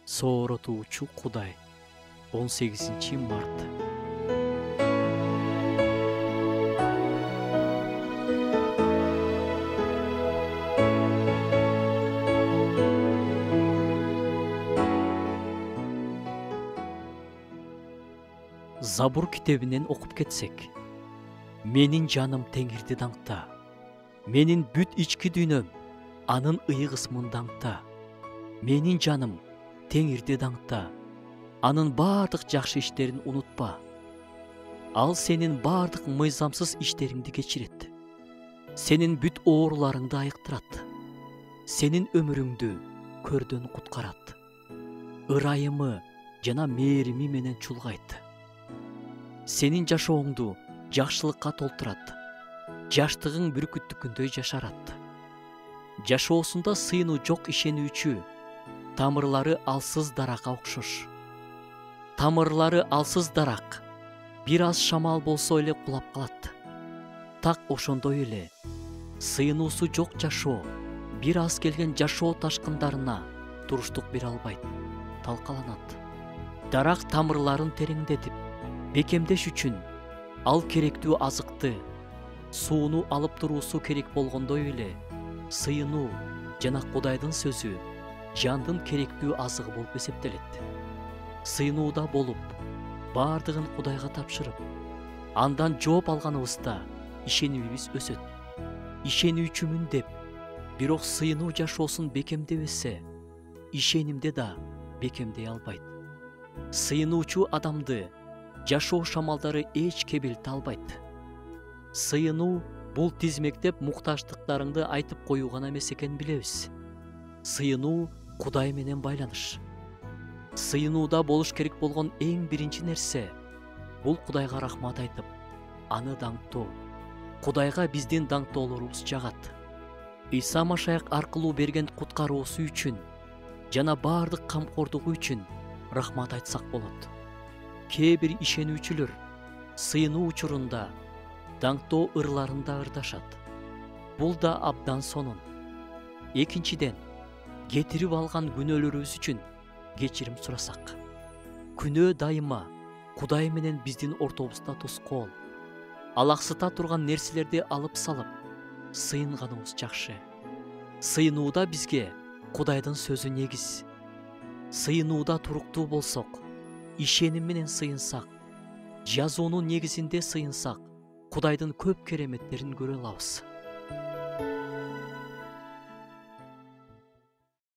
Сооротуучу Кудай. 18 март. Забур китебинен окуп кетсек, менин жаным Теңирди даңкта, менин бүт ички дүйнөм анын ыйыгысмын даңкта. Менин жаным Теңирди даңкта, анын бардык жакшы иштерин унутпа. Ал сенин бардык мыйзамсыз иштериңди кечирет. Сенин бүт ооруларыңды айыктырат. Сенин өмүрүңдү көрдөн куткарат. Ырайымы жана мээрими менен чулгайт. Сенин жашооңду жакшылыкка толтурат. Жаштыгың бүркүттүкүндөй жашарат. Жашоосунда сыйынуу жок ишенүүчү, тамырлары алсыз даракка окшош. Тамырлары алсыз дарак, бир аз шамал болсо эле кулап калат. Так ошондой эле сыйынуусу жок жашоо бир аз келген жашоо ташкындарына туруштук бере албайт, талкаланат. Дарак тамырларын тереңдетип, бекемдеш үчүн ал керектүү азыкты, сууну алып туруусу керек болгондой эле сыйынуу жана Кудайдын сөзү жандын керектүү азыгы болуп эсептелет. Сыйынууда болуп, бардыгын Кудайга тапшырып, андан жооп алганыбызда ишенимибиз өсөт. Ишенүүчүмүн деп, бирок сыйынуу жашоосун бекемдебесе, ишенимде да бекемдей албайт. Сыйынуучу адамды жашоо шамалдары эч кебелте албайт. Сыйынуу бул тизмектеп муктаждыктарыңды айтып коюу гана эмес экенин билебиз. Сыйынуу Кудай менен байланыш. Сыйынууда болуш керек болгон эң биринчи нерсе бул Кудайга рахмат айтып, аны даңктоо. Кудайга биздин даңктоолорубуз жагат. Иса Машаяк аркылуу берген куткаруусу үчүн жана бардык камкордугу үчүн рахмат айтсак болот. Кээ бир ишенүүчүлөр сыйынуу учурунда даңктоо ырларында ырдашат. Бул да абдан сонун. Экинчиден, кетирип алган күнөөлөрүбүз үчүн кечирим сурасак. Күнөө дайыма Кудай менен биздин ортобузда тоскоол. Алаксыта турган нерселерди алып салып, сыйынганыбыз жакшы. Сыйынууда бизге Кудайдын сөзү негиз. Сыйынууда туруктуу болсок, ишеним менен сыйынсак, жазуунун негизинде сыйынсак, Кудайдын көп кереметтерин көрө алабыз.